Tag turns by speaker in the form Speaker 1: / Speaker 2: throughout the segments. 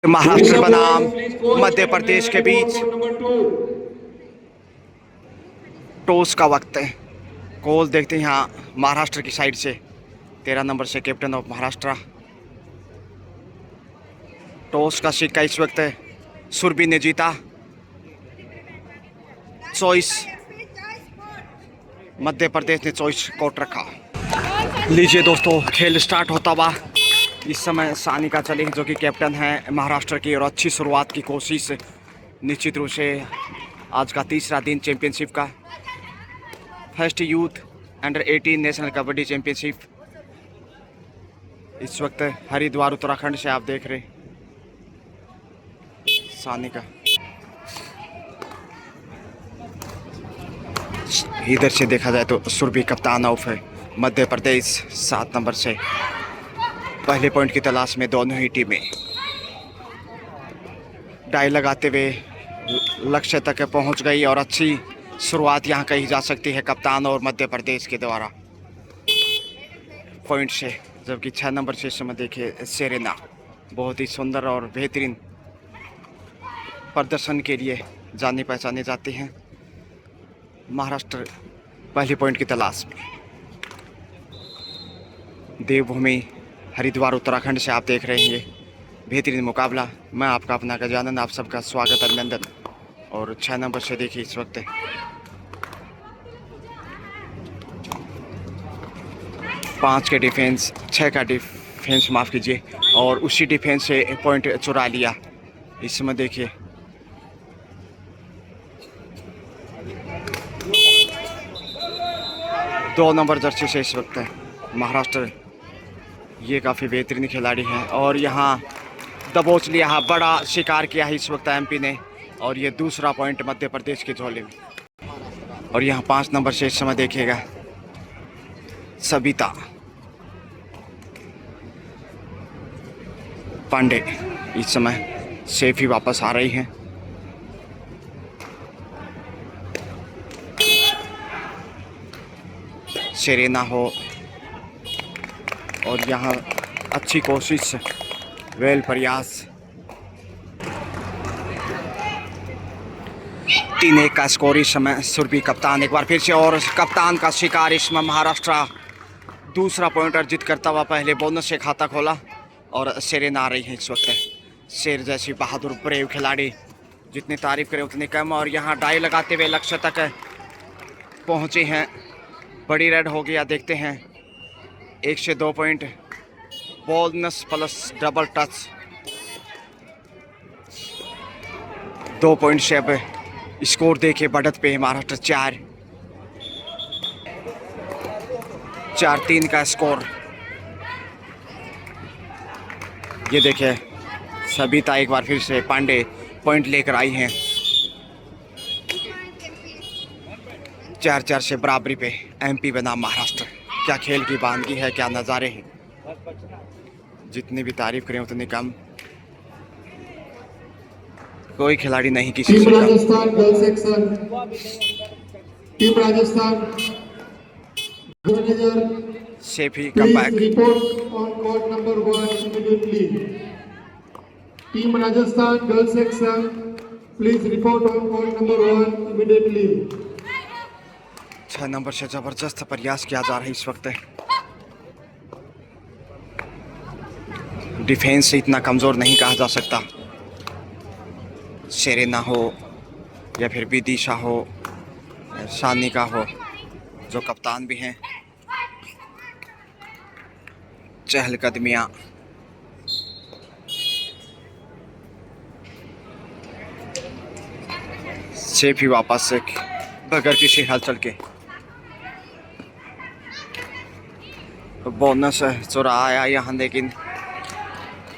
Speaker 1: महाराष्ट्र बनाम मध्य प्रदेश के बीच टॉस का वक्त है। कॉल देखते हैं यहाँ महाराष्ट्र की साइड से 13 नंबर से कैप्टन ऑफ महाराष्ट्र। टॉस का सिक्का इस वक्त सुरभि ने जीता। चॉइस मध्य प्रदेश ने चॉइस कोर्ट रखा। लीजिए दोस्तों, खेल स्टार्ट होता हुआ इस समय सानिका चली जो कि कैप्टन है महाराष्ट्र की, और अच्छी शुरुआत की कोशिश निश्चित रूप से। आज का तीसरा दिन चैंपियनशिप का, first youth under 18 national kabaddi championship इस वक्त हरिद्वार उत्तराखंड से आप देख रहे सानिका। इधर से देखा जाए तो सुरभि कप्तान ऑफ है मध्य प्रदेश 7 नंबर से। पहले पॉइंट की तलाश में दोनों ही टीमें डाई लगाते हुए लक्ष्य तक पहुंच गई, और अच्छी शुरुआत यहां कही जा सकती है कप्तान और मध्य प्रदेश के द्वारा पॉइंट से। जबकि 6 नंबर से इस समय देखिए सेरेना बहुत ही सुंदर और बेहतरीन प्रदर्शन के लिए जाने पहचाने जाते हैं। महाराष्ट्र पहले पॉइंट की तलाश में। देवभूमि हरिद्वार उत्तराखंड से आप देख रहे हैं ये बेहतरीन मुकाबला। मैं आपका अपना गजानन, आप सबका स्वागत अभिनंदन। और 6 नंबर से देखिए इस वक्त 5 के डिफेंस, 6 का डिफेंस माफ़ कीजिए, और उसी डिफेंस से पॉइंट चुरा लिया। इस समय देखिए दो नंबर जर्सी से इस वक्त महाराष्ट्र, ये काफ़ी बेहतरीन खिलाड़ी हैं, और यहाँ दबोच लिया, बड़ा शिकार किया है इस वक्त एमपी ने, और ये दूसरा पॉइंट मध्य प्रदेश के झोले में। और यहाँ 5 नंबर से इस समय देखिएगा सबिता पांडे इस समय सेफ ही वापस आ रही हैं। सेरेना हो, और यहाँ अच्छी कोशिश, वेल प्रयास। 3-1 का स्कोर इस समय। सुरभि कप्तान एक बार फिर से, और कप्तान का शिकार इसमें महाराष्ट्र दूसरा पॉइंट अर्जित करता हुआ पहले बोनस से खाता खोला, और सेरेना आ रही है इस वक्त। शेर जैसी बहादुर ब्रेव खिलाड़ी, जितनी तारीफ करें उतनी कम। और यहाँ डाई लगाते हुए लक्ष्य तक पहुँचे हैं। बड़ी रेड हो गया, देखते हैं 1 से 2 point, bonus plus double touch 2 point से अब स्कोर देखिए बढ़त पे है महाराष्ट्र। 4-3 का स्कोर। ये देखिए सबिता एक बार फिर से पांडे पॉइंट लेकर आई हैं। 4-4 से बराबरी पे एमपी बनाम महाराष्ट्र। क्या खेल की बानगी है, क्या नज़ारे हैं, जितनी भी तारीफ करें उतनी कम। कोई खिलाड़ी नहीं किसी से कम।
Speaker 2: Rajasthan girls section, team Rajasthan manager
Speaker 1: सेफ ही come back.
Speaker 2: Report on court number 1 immediately. Team Rajasthan girls section, please report on court number 1 immediately.
Speaker 1: 6 number से जबरदस्त प्रयास किया जा रहा है इस वक्त। डिफेंस से इतना कमज़ोर नहीं कहा जा सकता। सेरेना हो या फिर विदिशा हो, सानिका हो, जो कप्तान भी हैं। चहलकदमियाँ, सेफ ही वापस से बगैर किसी हलचल के। बोनस चुराया यहाँ, लेकिन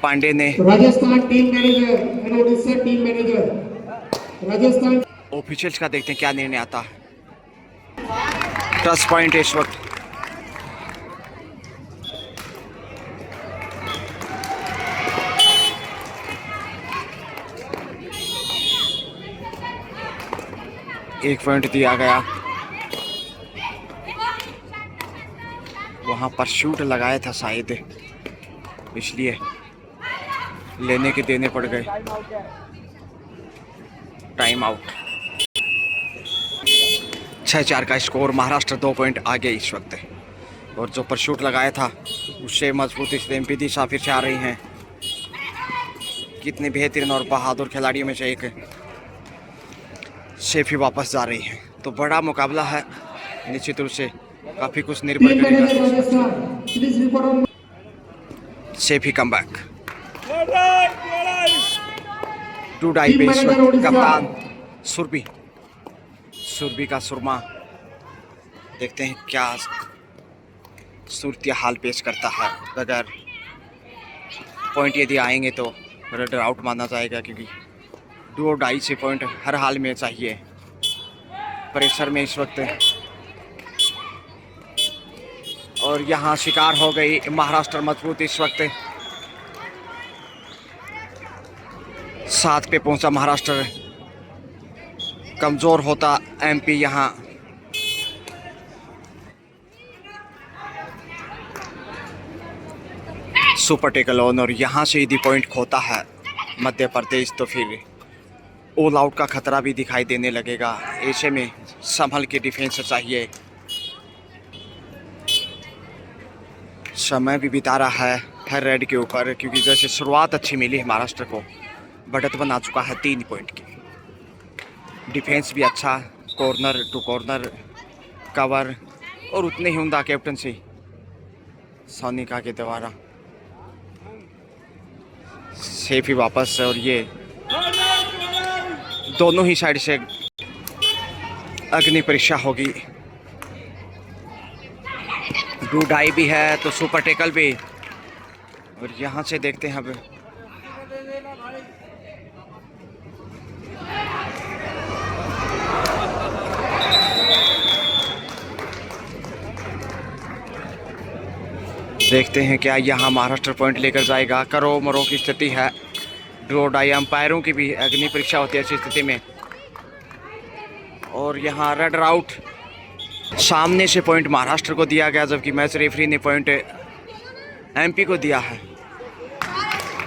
Speaker 1: पांडे ने।
Speaker 2: Rajasthan team manager and Odisha team manager Rajasthan
Speaker 1: officials का देखते हैं क्या निर्णय आता है। टच पॉइंट इस वक्त। एक पॉइंट दिया गया। वहाँ पर शूट लगाया था शायद, इसलिए लेने के देने पड़ गए। Time out. 6-4 का स्कोर। महाराष्ट्र 2 पॉइंट आगे इस वक्त है। और जो परशूट लगाया था उससे मजबूती से एमपी दिशा फिर से आ रही हैं। कितने बेहतरीन और बहादुर खिलाड़ियों में से एक शेफी वापस जा रही है। तो बड़ा मुकाबला है, निश्चित रूप से काफ़ी कुछ निर्भर
Speaker 2: Team manager
Speaker 1: करेगा।
Speaker 2: Rajasthan, please report on.
Speaker 1: शेफी कम बैक। टू डाई
Speaker 2: Team
Speaker 1: पे
Speaker 2: manager
Speaker 1: इस वक्त
Speaker 2: Odisha.
Speaker 1: कप्तान सुरभि का सुरमा। देखते हैं क्या सूरत हाल पेश करता है। अगर पॉइंट यदि आएंगे तो रनर आउट माना जाएगा, क्योंकि 2 डाई से पॉइंट हर हाल में चाहिए। प्रेशर में इस वक्त और यहाँ शिकार हो गई महाराष्ट्र मजबूत। इस वक्त 7 पे पहुंचा महाराष्ट्र, कमजोर होता एमपी। यहाँ सुपर टेकल ऑन, और यहाँ से यदि पॉइंट खोता है मध्य प्रदेश तो फिर ऑल आउट का खतरा भी दिखाई देने लगेगा। ऐसे में संभल के डिफेंस चाहिए। समय भी बिता रहा है रेड के ऊपर, क्योंकि जैसे शुरुआत अच्छी मिली है महाराष्ट्र को, बढ़त बना चुका है 3 पॉइंट की। डिफेंस भी अच्छा, कॉर्नर टू कॉर्नर कवर, और उतने ही उमदा कैप्टनसी सोनिका के द्वारा। सेफ ही वापस, और ये दोनों ही साइड से अग्नि परीक्षा होगी। डू डाई भी है तो सुपर टेकल भी। और यहाँ से देखते हैं अब देखते हैं क्या यहाँ महाराष्ट्र पॉइंट लेकर जाएगा। करो मरो की स्थिति है। ड्रो डाई अंपायरों की भी अग्नि परीक्षा होती है ऐसी स्थिति में। और यहाँ रेड आउट, सामने से पॉइंट महाराष्ट्र को दिया गया, जबकि मैच रेफरी ने पॉइंट एमपी को दिया है।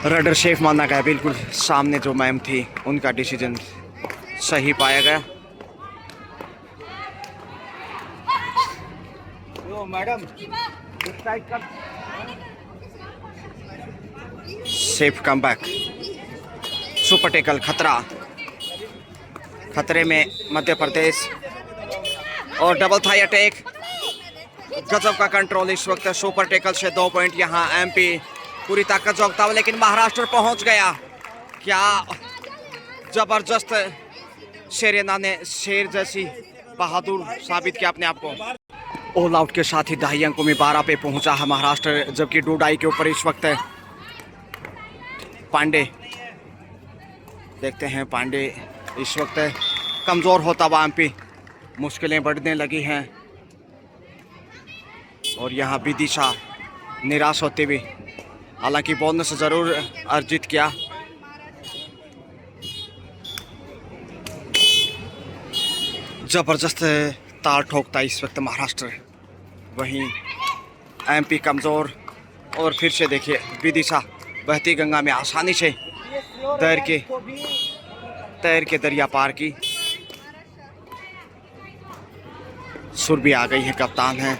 Speaker 1: रेडर शेफ माना गया। बिल्कुल सामने जो मैम थी उनका डिसीजन सही पाया गया। Madam safe come back. Super tackle खतरा, खतरे में मध्य प्रदेश। और डबल थाई अटैक, गजब का कंट्रोल इस वक्त। सुपर टेकल से 2 पॉइंट यहाँ एमपी पूरी ताकत जोगता हुआ, लेकिन महाराष्ट्र पहुंच गया। क्या जबरदस्त शेरेना ने शेर जैसी बहादुर साबित किया अपने आप को। ऑल आउट के साथ ही 2.5 अंकों में 12 पे पहुंचा है महाराष्ट्र, जबकि डूडाई के ऊपर इस वक्त पांडे। देखते हैं पांडे इस वक्त कमज़ोर होता हुआ एमपी, मुश्किलें बढ़ने लगी हैं। और यहाँ विदिशा निराश होते हुए, हालांकि बोनस ज़रूर अर्जित किया। ज़बरदस्त ताल ठोकता इस वक्त महाराष्ट्र, वहीं एमपी कमज़ोर। और फिर से देखिए विदिशा बहती गंगा में आसानी से तैर के दरिया पार की। सुर भी आ गई है, कप्तान है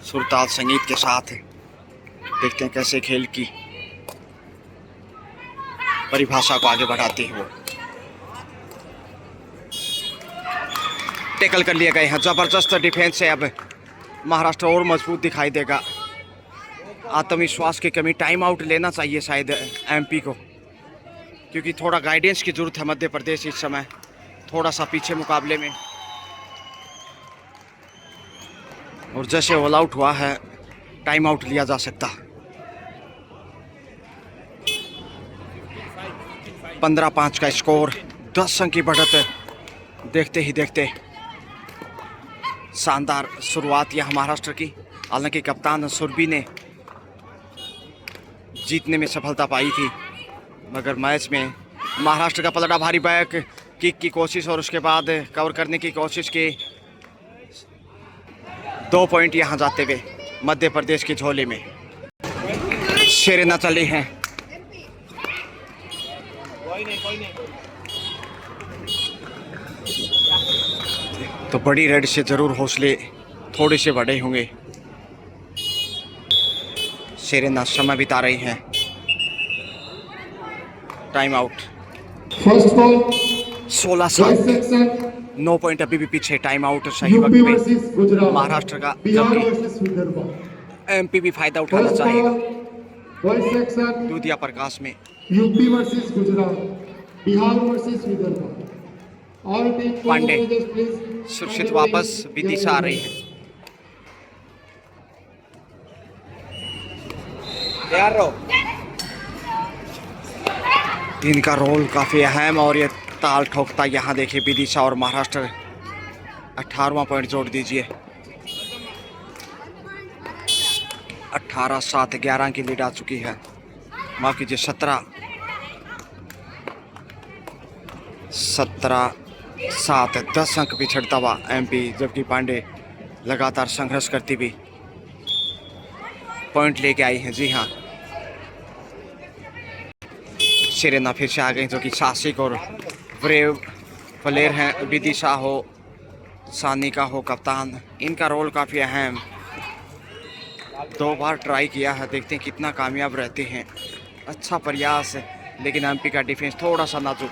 Speaker 1: सुरताल संगीत के साथ। देखते हैं कैसे खेल की परिभाषा को आगे बढ़ाती है वो। टैकल कर लिए गए हैं। जबरदस्त डिफेंस है। अब महाराष्ट्र और मजबूत दिखाई देगा। आत्मविश्वास की कमी, टाइम आउट लेना चाहिए शायद एमपी को, क्योंकि थोड़ा गाइडेंस की जरूरत है मध्य प्रदेश इस समय, थोड़ा सा पीछे मुकाबले में। और जैसे ऑल आउट हुआ है, टाइम आउट लिया जा सकता। 15-5 का स्कोर, 10 अंक की बढ़त। देखते ही देखते शानदार शुरुआत यह महाराष्ट्र की। हालांकि कप्तान सुरभि ने जीतने में सफलता पाई थी, मगर मैच में महाराष्ट्र का पलड़ा भारी। बैक किक की कोशिश और उसके बाद कवर करने की कोशिश की। 2 पॉइंट यहाँ जाते हुए मध्य प्रदेश की झोली में। शेरेना चली हैं तो बड़ी रेड से ज़रूर हौसले थोड़े से बड़े होंगे। सेरेना समय बिता रही हैं। Time out.
Speaker 2: First ball,
Speaker 1: 16-7,
Speaker 2: boys section,
Speaker 1: 9 point अभी भी पीछे। टाइम आउट सही
Speaker 2: UP
Speaker 1: वक्त पे
Speaker 2: versus Gujarat,
Speaker 1: महाराष्ट्र का,
Speaker 2: Bihar
Speaker 1: जबकि
Speaker 2: versus Vidarbha.
Speaker 1: एमपी भी फायदा उठाना
Speaker 2: First
Speaker 1: चाहेगा।
Speaker 2: ball, boys section,
Speaker 1: दूधिया प्रकाश में
Speaker 2: UP versus Gujarat, Bihar versus Vidarbha. All team
Speaker 1: Pandey
Speaker 2: managers, please.
Speaker 1: सुरक्षित वापस, विदिशा आ रही है। तैयार रहो। इनका रोल काफ़ी अहम और ये ताल ठोकता। यहाँ देखिए विदिशा और महाराष्ट्र 18वां पॉइंट जोड़ दीजिए। 18-7, 11 की लीड आ चुकी है। माफ कीजिए 17-7, 10 अंक पिछड़ता हुआ एमपी, जबकि पांडे लगातार संघर्ष करती हुई पॉइंट लेके आई हैं। जी हाँ, सेरेना फिर से आ गई, जो कि साहसिक और ब्रेव प्लेयर हैं। विदिशा हो, सानिका हो कप्तान, इनका रोल काफ़ी अहम। 2 बार ट्राई किया है, देखते हैं कितना कामयाब रहते हैं। अच्छा प्रयास है, लेकिन एमपी का डिफेंस थोड़ा सा नाजुक।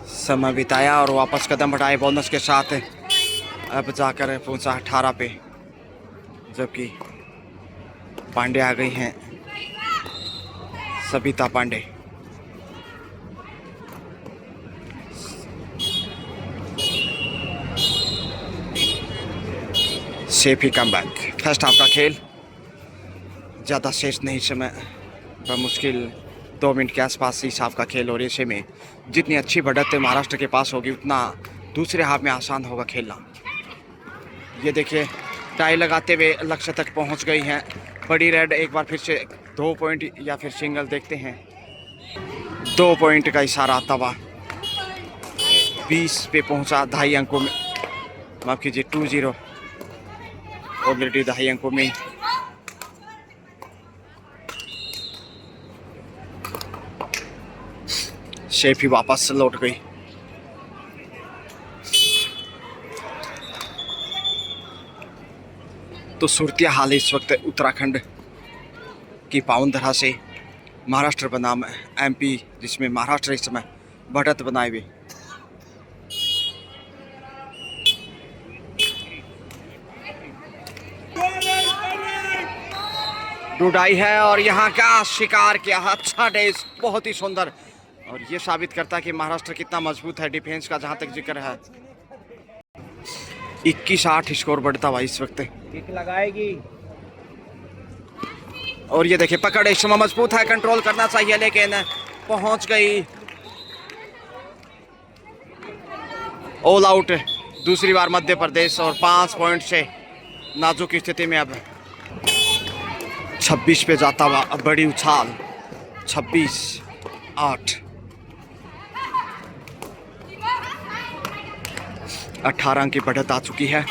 Speaker 1: समय बिताया और वापस कदम बढ़ाए बोनस के साथ। अब जाकर पहुंचा 18 पे, जबकि पांडे आ गई हैं, सबिता पांडे। सेफ ही कम बैक। फर्स्ट हाफ का खेल ज़्यादा शेष नहीं, समय बमुश्किल 2 मिनट के आसपास इस हाफ का खेल। और ऐसे में जितनी अच्छी बढ़त महाराष्ट्र के पास होगी, उतना दूसरे हाफ में आसान होगा खेलना। ये देखिए टाई लगाते हुए लक्ष्य तक पहुंच गई हैं। बड़ी रेड एक बार फिर से 2 पॉइंट या फिर सिंगल देखते हैं। 2 पॉइंट का इशारा आता हुआ 20 पे पहुंचा, 2.5 अंकों में। माफ कीजिए 2-0, ऑलरेडी 2.5 अंकों में। शेफ ही वापस लौट गई। तो सूरतिया हाल इस वक्त उत्तराखंड की पावन धरा से महाराष्ट्र बनाम एमपी, जिसमें महाराष्ट्र इस समय बढ़त बनाए हुए। डुडाई है और यहाँ का शिकार किया। अच्छा डेस, बहुत ही सुंदर। और ये साबित करता है कि महाराष्ट्र कितना मजबूत है डिफेंस का, जहाँ तक जिक्र है। 21-8 स्कोर बढ़ता हुआ इस वक्त।
Speaker 3: किक लगाएगी।
Speaker 1: और ये देखिए पकड़ इस समय मजबूत है, कंट्रोल करना चाहिए, लेकिन पहुंच गई। ऑल आउट दूसरी बार मध्य प्रदेश, और 5 पॉइंट से नाजुक स्थिति में अब 26 पे जाता हुआ। अब बड़ी उछाल, 26-8, 18 अंक की बढ़त आ चुकी है।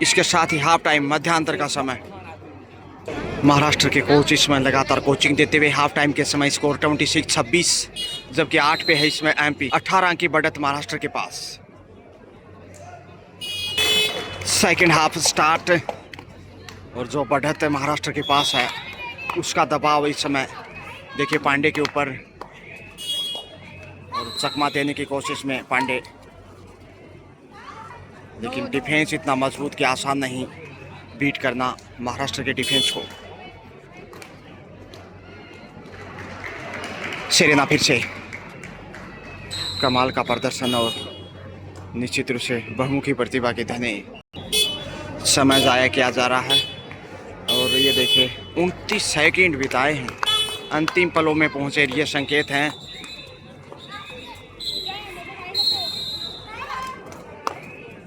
Speaker 1: इसके साथ ही हाफ टाइम, मध्यांतर का समय। महाराष्ट्र के कोच इसमें लगातार कोचिंग देते हुए हाफ टाइम के समय स्कोर 26-26, जबकि 8 पे है इसमें एमपी। 18 अंक की बढ़त महाराष्ट्र के पास। सेकेंड हाफ स्टार्ट, और जो बढ़त महाराष्ट्र के पास है उसका दबाव इस समय देखिए पांडे के ऊपर, और चकमा देने की कोशिश में पांडे, लेकिन डिफेंस इतना मजबूत कि आसान नहीं बीट करना महाराष्ट्र के डिफेंस को। सेरेना फिर से कमाल का प्रदर्शन और निश्चित रूप से बहुमुखी प्रतिभा के धनी। समय ज़ाया किया जा रहा है, और ये देखिए 29 सेकंड बिताए हैं, अंतिम पलों में पहुंचे। ये संकेत हैं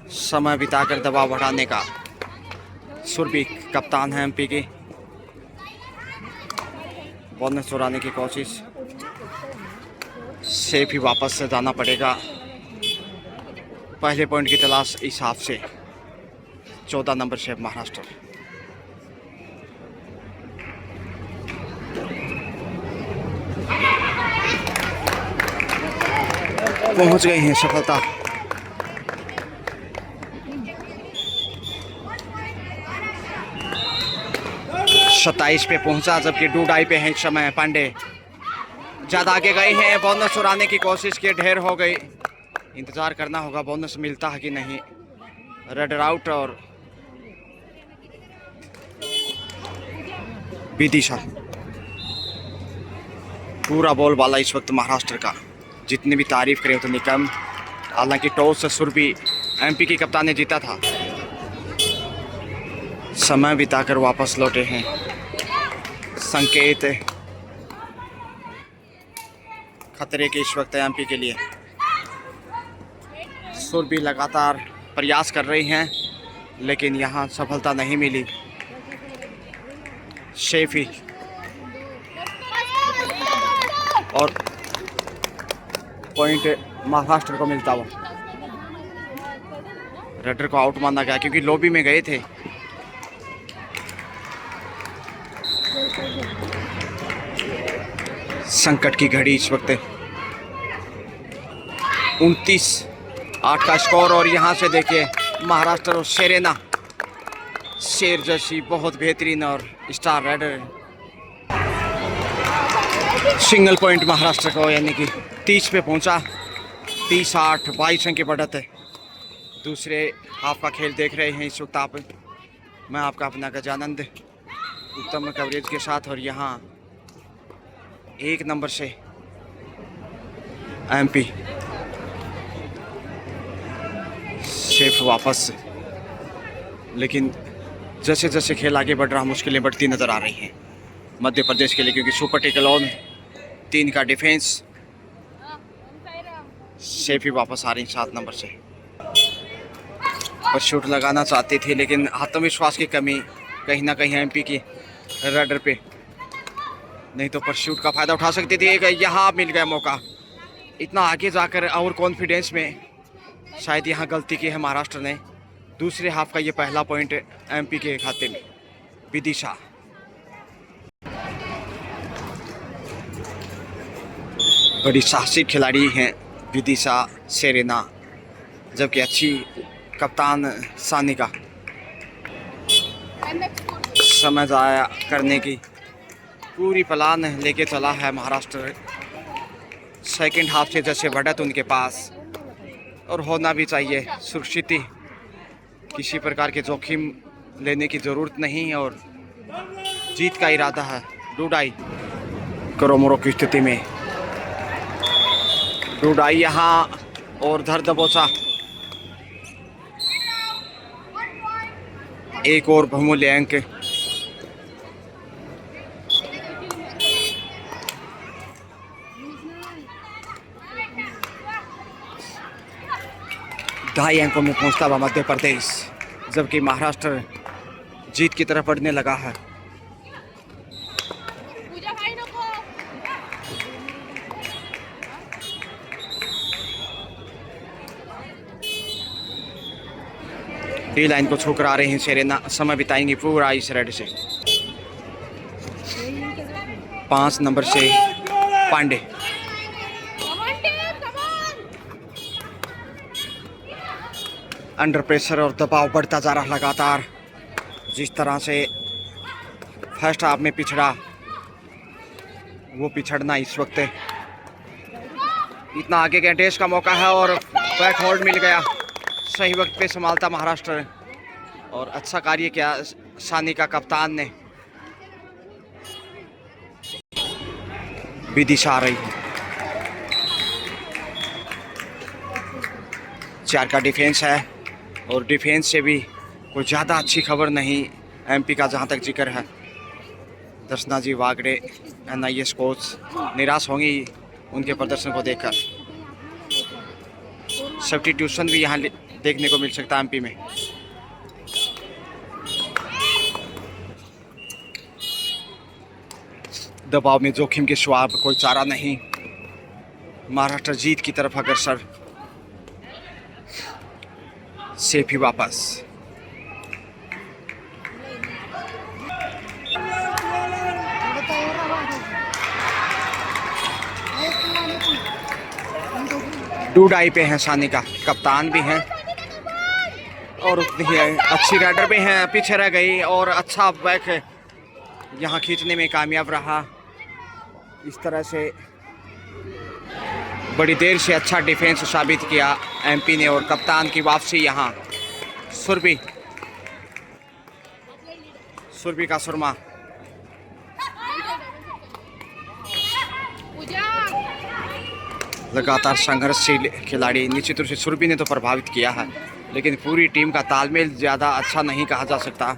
Speaker 1: समय बिताकर दबाव बढ़ाने का। सुरभि कप्तान है एमपी की, बोनस चुराने की कोशिश। सेफ ही वापस से जाना पड़ेगा। पहले पॉइंट की तलाश इस हाफ से। 14 नंबर से महाराष्ट्र। पहुंच गए हैं सफलता। सत्ताईस पे पहुंचा, जबकि डूडाई पे है इस समय पांडे। ज्यादा आगे गए हैं, बोनस उड़ाने की कोशिश की, ढेर हो गई। इंतजार करना होगा बोनस मिलता है कि नहीं। रेड आउट और विदिशा पूरा बॉल वाला इस वक्त महाराष्ट्र का, जितनी भी तारीफ करें उतनी कम। हालांकि टॉस से सुरभि एमपी की कप्तान ने जीता था। समय बिताकर वापस लौटे हैं संकेत, खतरे के इस वक्त एमपी के लिए। सुरभि लगातार प्रयास कर रही हैं, लेकिन यहाँ सफलता नहीं मिली। शेफी और पॉइंट महाराष्ट्र को मिलता हुआ। रेडर को आउट माना गया क्योंकि लॉबी में गए थे। संकट की घड़ी इस वक्त 29-8 का स्कोर। और यहाँ से देखिए महाराष्ट्र और सेरेना, शेर जैसी बहुत बेहतरीन और star raider. Single point Maharashtra को, यानी कि 30 पे पहुंचा। 30-8 22 अंक की बढ़त है। दूसरे हाफ का खेल देख रहे हैं इस वक्त आप। मैं आपका अपना गजानंद, उत्तम कवरेज के साथ। और यहाँ 1 नंबर से एमपी शेफ वापस, लेकिन जैसे जैसे खेल आगे बढ़ रहा मुश्किलें बढ़ती नजर आ रही हैं मध्य प्रदेश के लिए, क्योंकि सुपर टेकल ऑन 3 का डिफेंस। शेफ ही वापस आ रही 7 नंबर से। पर शूट लगाना चाहती थी, लेकिन आत्मविश्वास की कमी कहीं ना कहीं एमपी की रेडर पे, नहीं तो पर शूट का फायदा उठा सकती थी। यहाँ मिल गया मौका। इतना आगे जाकर और कॉन्फिडेंस में शायद यहाँ गलती की है महाराष्ट्र ने। दूसरे हाफ का ये पहला पॉइंट एमपी के खाते में। विदिशा बड़ी साहसिक खिलाड़ी हैं विदिशा सेरेना, जबकि अच्छी कप्तान सानिका। समय ज़ाया करने की पूरी प्लान लेके चला है महाराष्ट्र। सेकंड हाफ से जैसे बढ़त उनके पास, और होना भी चाहिए। सुरक्षित, किसी प्रकार के जोखिम लेने की ज़रूरत नहीं, और जीत का इरादा है। डूडाई करोमोरो की स्थिति में, डूडाई यहाँ और धर दबोचा। एक और बहुमूल्य अंक। ढाई अंकों में पहुंचता हुआ मध्य प्रदेश, जबकि महाराष्ट्र जीत की तरफ बढ़ने लगा है। डी लाइन को छोकर आ रहे हैं सेरेना। समय बिताएंगी पूरा इस रेड से। 5 नंबर से पांडे। अंडर प्रेशर और दबाव बढ़ता जा रहा लगातार। जिस तरह से फर्स्ट हाफ में पिछड़ा, वो पिछड़ना इस वक्त इतना आगे के टेस्ट का मौका है, और बैक होल्ड मिल गया। सही वक्त पे संभालता महाराष्ट्र, और अच्छा कार्य किया सानिका कप्तान ने। विदिशा आ रही है। 4 का डिफेंस है, और डिफेंस से भी कोई ज़्यादा अच्छी खबर नहीं एमपी का, जहाँ तक जिक्र है। दर्शना जी वागड़े NIS कोच निराश होंगी उनके प्रदर्शन को देखकर। सब्स्टिट्यूशन भी यहाँ देखने को मिल सकता है एमपी में। दबाव में जोखिम के सिवा कोई चारा नहीं। महाराष्ट्र जीत की तरफ अग्रसर। सेफ ही वापस। डूडाई पे हैं सानिका, कप्तान भी हैं और उतनी ही अच्छी राइडर भी हैं, पीछे रह गई और अच्छा बैक यहाँ खींचने में कामयाब रहा। इस तरह से बड़ी देर से अच्छा डिफेंस साबित किया एमपी ने और कप्तान की वापसी यहाँ। सुरभि का सुरमा लगातार संघर्षशील खिलाड़ी, निश्चित रूप से सुरभि ने तो प्रभावित किया है, लेकिन पूरी टीम का तालमेल ज़्यादा अच्छा नहीं कहा जा सकता।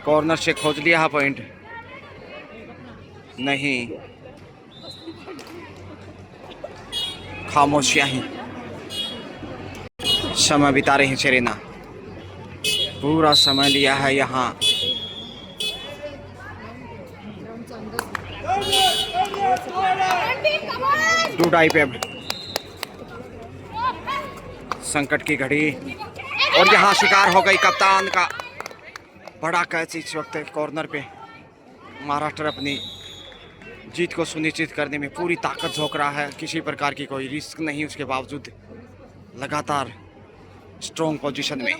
Speaker 1: कॉर्नर से खोज लिया है पॉइंट, नहीं, खामोशियां ही समय बिता रही हैं सेरेना। पूरा समय लिया है यहाँ। डूडाई पे संकट की घड़ी और यहाँ शिकार हो गई कप्तान का बड़ा कैच। इस वक्त कॉर्नर पे महाराष्ट्र अपनी जीत को सुनिश्चित करने में पूरी ताकत झोंक रहा है, किसी प्रकार की कोई रिस्क नहीं, उसके बावजूद लगातार स्ट्रॉन्ग पोजीशन में।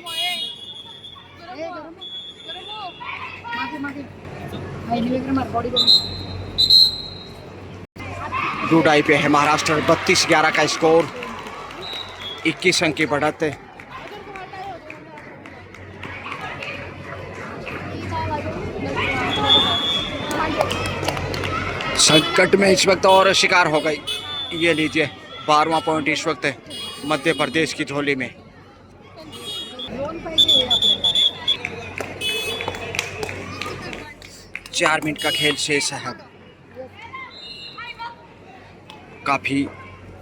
Speaker 1: डूडाई पे है महाराष्ट्र, 32-11 का स्कोर, 21 अंक की बढ़त। संकट में इस वक्त और शिकार हो गई। ये लीजिए 12वां पॉइंट इस वक्त मध्य प्रदेश की झोली में। चार मिनट का खेल शेष है। काफ़ी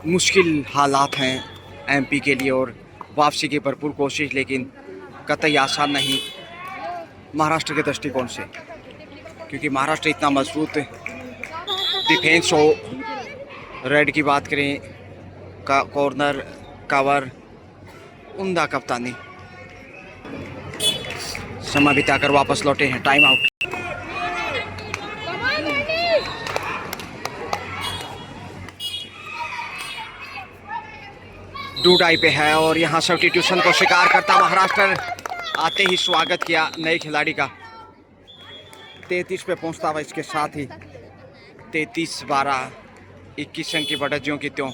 Speaker 1: मुश्किल हालात हैं एमपी के लिए और वापसी की भरपूर कोशिश, लेकिन कतई आसान नहीं महाराष्ट्र के दृष्टिकोण से, क्योंकि महाराष्ट्र इतना मजबूत डिफेंस हो, रेड की बात करें, कॉर्नर कवर, उम्दा कप्तानी। समय बिताकर वापस लौटे हैं, टाइम आउट। डूडाई पे है और यहाँ सब्स्टिट्यूशन को शिकार करता महाराष्ट्र। आते ही स्वागत किया नए खिलाड़ी का। 33 पे पहुँचता हुआ इसके साथ ही 33-12, 21 अंक की बढ़त ज्यों की त्यों।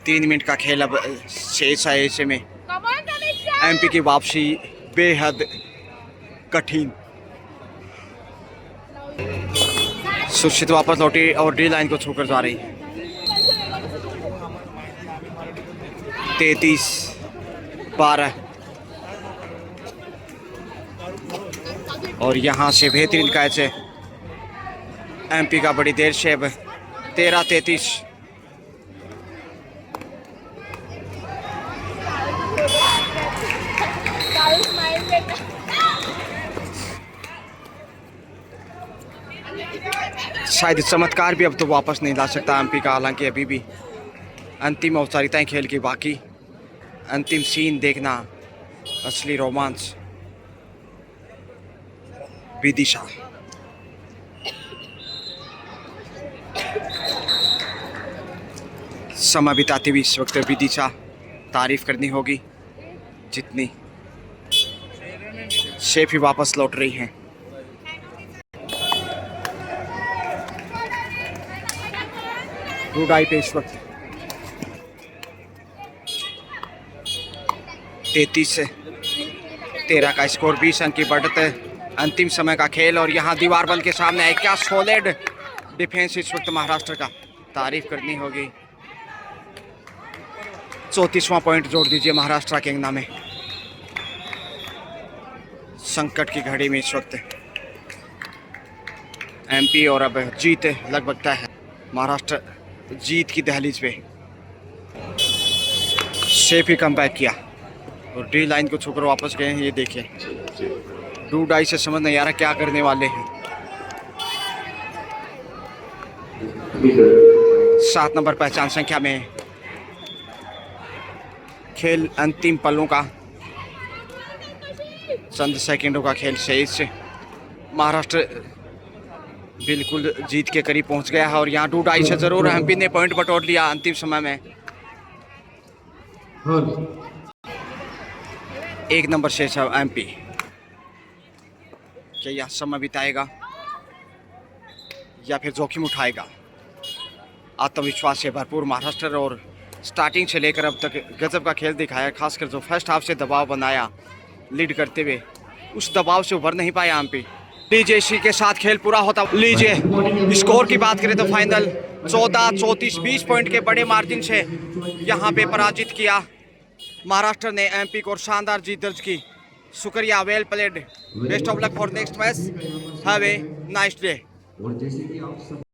Speaker 1: 3 मिनट का खेल अब शेष है। ऐसे में एमपी की वापसी बेहद कठिन। सुरक्षित वापस लौटी और डी लाइन को छूकर जा रही है। 33-12 और यहाँ से बेहतरीन कैच है एमपी का, बड़ी देर से। अब 13-33। शायद चमत्कार भी अब तो वापस नहीं ला सकता एमपी का, हालांकि अभी भी अंतिम औपचारिकताएं खेल की बाकी। अंतिम सीन देखना, असली रोमांच। विदिशा समय बिताती हुई इस वक्त विदिशा तारीफ करनी होगी जितनी। शेफ ही वापस लौट रही हैं। डूडाई पे इस वक्त 33-13 का स्कोर, 20 अंक की बढ़त। अंतिम समय का खेल और यहाँ दीवार बल के सामने है। क्या सॉलिड डिफेंस इस वक्त महाराष्ट्र का, तारीफ करनी होगी। 34वां पॉइंट जोड़ दीजिए महाराष्ट्र के अंगना में। संकट की घड़ी में इस वक्त एमपी और अब जीत लगभग तय है। महाराष्ट्र जीत की दहलीज पे। सेफ ही कम बैक किया और डी लाइन को छूकर वापस गए हैं। ये देखिए डूडाई से समझ नहीं आ रहा क्या करने वाले हैं। 7 नंबर पहचान संख्या में खेल अंतिम पलों का, चंद सेकंडों का खेल शेष। महाराष्ट्र बिल्कुल जीत के करीब पहुंच गया है और यहाँ 2-2.5 से जरूर एमपी ने पॉइंट बटोर लिया अंतिम समय में।
Speaker 2: हॉल
Speaker 1: 1 नंबर से एमपी क्या यह समय बिताएगा या फिर जोखिम उठाएगा। आत्मविश्वास से भरपूर महाराष्ट्र और स्टार्टिंग से लेकर अब तक गजब का खेल दिखाया, खासकर जो फर्स्ट हाफ से दबाव बनाया लीड करते हुए, उस दबाव से उभर नहीं पाया एमपी। लीजिए इसी के साथ खेल पूरा होता। लीजिए स्कोर की बात करें तो फाइनल 14-34 20 पॉइंट के बड़े मार्जिन से यहाँ पे पराजित किया महाराष्ट्र ने एमपी को और शानदार जीत दर्ज की। शुक्रिया, well played, best of luck for next match, have a nice day.